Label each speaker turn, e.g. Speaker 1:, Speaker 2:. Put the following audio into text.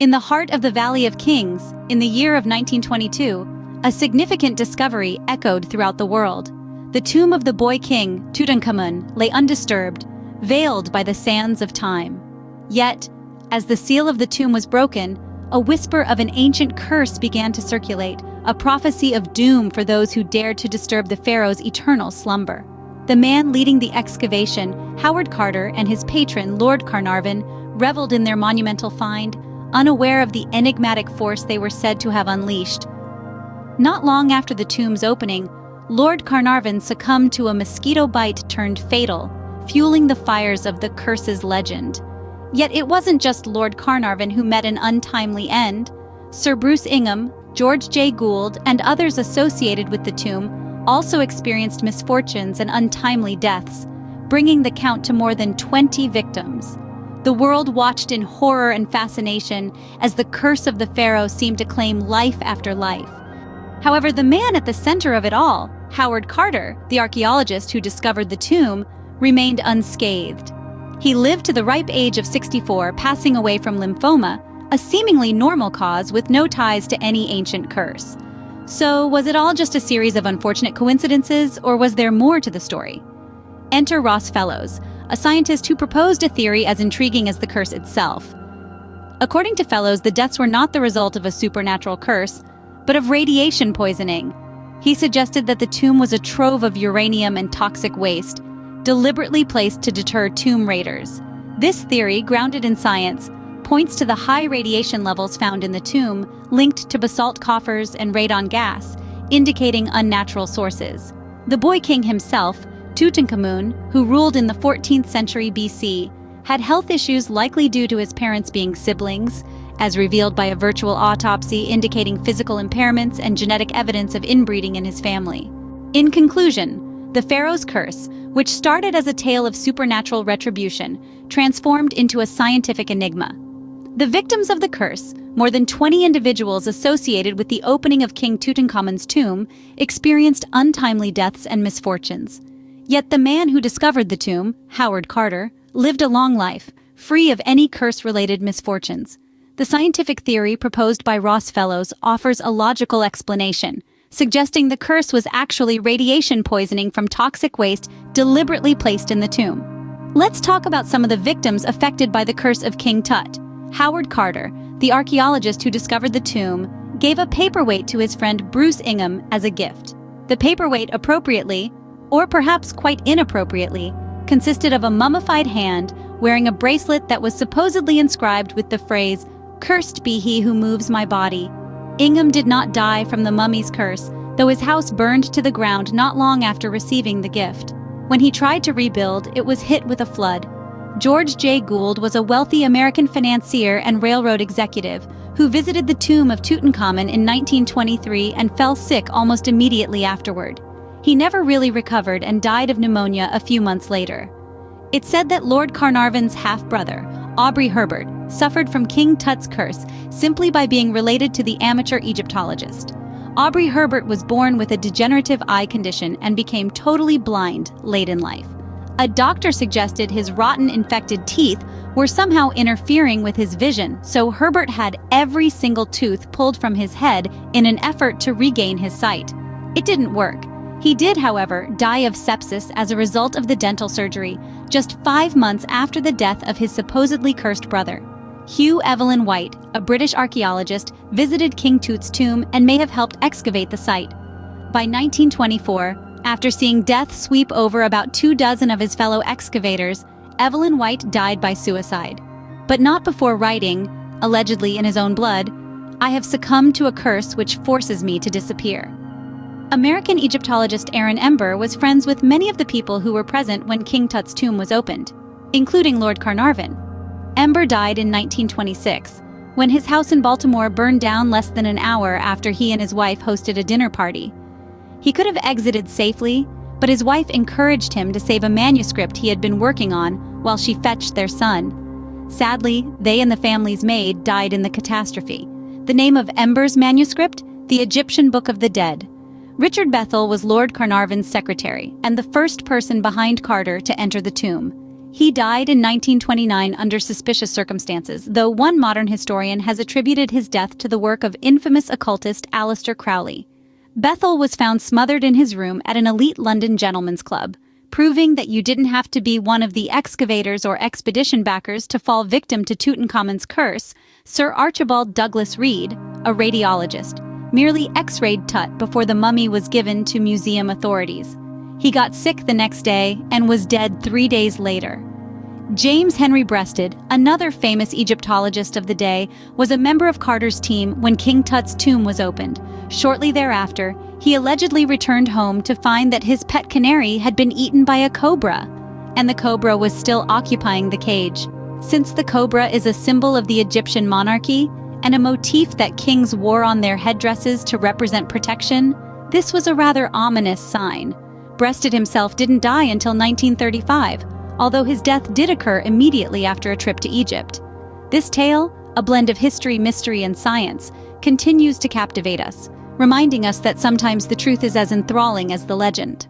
Speaker 1: In the heart of the Valley of Kings, in the year of 1922, a significant discovery echoed throughout the world. The tomb of the boy king, Tutankhamun, lay undisturbed, veiled by the sands of time. Yet, as the seal of the tomb was broken, a whisper of an ancient curse began to circulate, a prophecy of doom for those who dared to disturb the pharaoh's eternal slumber. The man leading the excavation, Howard Carter, and his patron, Lord Carnarvon, reveled in their monumental find, unaware of the enigmatic force they were said to have unleashed. Not long after the tomb's opening, Lord Carnarvon succumbed to a mosquito bite turned fatal, fueling the fires of the curse's legend. Yet it wasn't just Lord Carnarvon who met an untimely end. Sir Bruce Ingham, George J. Gould, and others associated with the tomb also experienced misfortunes and untimely deaths, bringing the count to more than 20 victims. The world watched in horror and fascination as the curse of the pharaoh seemed to claim life after life. However, the man at the center of it all, Howard Carter, the archaeologist who discovered the tomb, remained unscathed. He lived to the ripe age of 64, passing away from lymphoma, a seemingly normal cause with no ties to any ancient curse. So, was it all just a series of unfortunate coincidences, or was there more to the story? Enter Ross Fellows, a scientist who proposed a theory as intriguing as the curse itself. According to Fellows, the deaths were not the result of a supernatural curse, but of radiation poisoning. He suggested that the tomb was a trove of uranium and toxic waste, deliberately placed to deter tomb raiders. This theory, grounded in science, points to the high radiation levels found in the tomb, linked to basalt coffers and radon gas, indicating unnatural sources. The boy king himself, Tutankhamun, who ruled in the 14th century BC, had health issues likely due to his parents being siblings, as revealed by a virtual autopsy indicating physical impairments and genetic evidence of inbreeding in his family. In conclusion, the pharaoh's curse, which started as a tale of supernatural retribution, transformed into a scientific enigma. The victims of the curse, more than 20 individuals associated with the opening of King Tutankhamun's tomb, experienced untimely deaths and misfortunes. Yet the man who discovered the tomb, Howard Carter, lived a long life, free of any curse-related misfortunes. The scientific theory proposed by Ross Fellows offers a logical explanation, suggesting the curse was actually radiation poisoning from toxic waste deliberately placed in the tomb. Let's talk about some of the victims affected by the curse of King Tut. Howard Carter, the archaeologist who discovered the tomb, gave a paperweight to his friend Bruce Ingham as a gift. The paperweight appropriately, or perhaps quite inappropriately, consisted of a mummified hand wearing a bracelet that was supposedly inscribed with the phrase, "Cursed be he who moves my body." Ingham did not die from the mummy's curse, though his house burned to the ground not long after receiving the gift. When he tried to rebuild, it was hit with a flood. George J. Gould was a wealthy American financier and railroad executive who visited the tomb of Tutankhamun in 1923 and fell sick almost immediately afterward. He never really recovered and died of pneumonia a few months later. It's said that Lord Carnarvon's half-brother, Aubrey Herbert, suffered from King Tut's curse simply by being related to the amateur Egyptologist. Aubrey Herbert was born with a degenerative eye condition and became totally blind late in life. A doctor suggested his rotten infected teeth were somehow interfering with his vision, so Herbert had every single tooth pulled from his head in an effort to regain his sight. It didn't work. He did, however, die of sepsis as a result of the dental surgery, just 5 months after the death of his supposedly cursed brother. Hugh Evelyn White, a British archaeologist, visited King Tut's tomb and may have helped excavate the site. By 1924, after seeing death sweep over about 24 of his fellow excavators, Evelyn White died by suicide. But not before writing, allegedly in his own blood, "I have succumbed to a curse which forces me to disappear." American Egyptologist Aaron Ember was friends with many of the people who were present when King Tut's tomb was opened, including Lord Carnarvon. Ember died in 1926, when his house in Baltimore burned down less than an hour after he and his wife hosted a dinner party. He could have exited safely, but his wife encouraged him to save a manuscript he had been working on while she fetched their son. Sadly, they and the family's maid died in the catastrophe. The name of Ember's manuscript? The Egyptian Book of the Dead. Richard Bethel was Lord Carnarvon's secretary and the first person behind Carter to enter the tomb. He died in 1929 under suspicious circumstances, though one modern historian has attributed his death to the work of infamous occultist Aleister Crowley. Bethel was found smothered in his room at an elite London gentlemen's club, proving that you didn't have to be one of the excavators or expedition backers to fall victim to Tutankhamun's curse. Sir Archibald Douglas Reed, a radiologist, merely x-rayed Tut before the mummy was given to museum authorities. He got sick the next day and was dead 3 days later. James Henry Breasted, another famous Egyptologist of the day, was a member of Carter's team when King Tut's tomb was opened. Shortly thereafter, he allegedly returned home to find that his pet canary had been eaten by a cobra, and the cobra was still occupying the cage. Since the cobra is a symbol of the Egyptian monarchy and a motif that kings wore on their headdresses to represent protection, this was a rather ominous sign. Breasted himself didn't die until 1935, although his death did occur immediately after a trip to Egypt. This tale, a blend of history, mystery, and science, continues to captivate us, reminding us that sometimes the truth is as enthralling as the legend.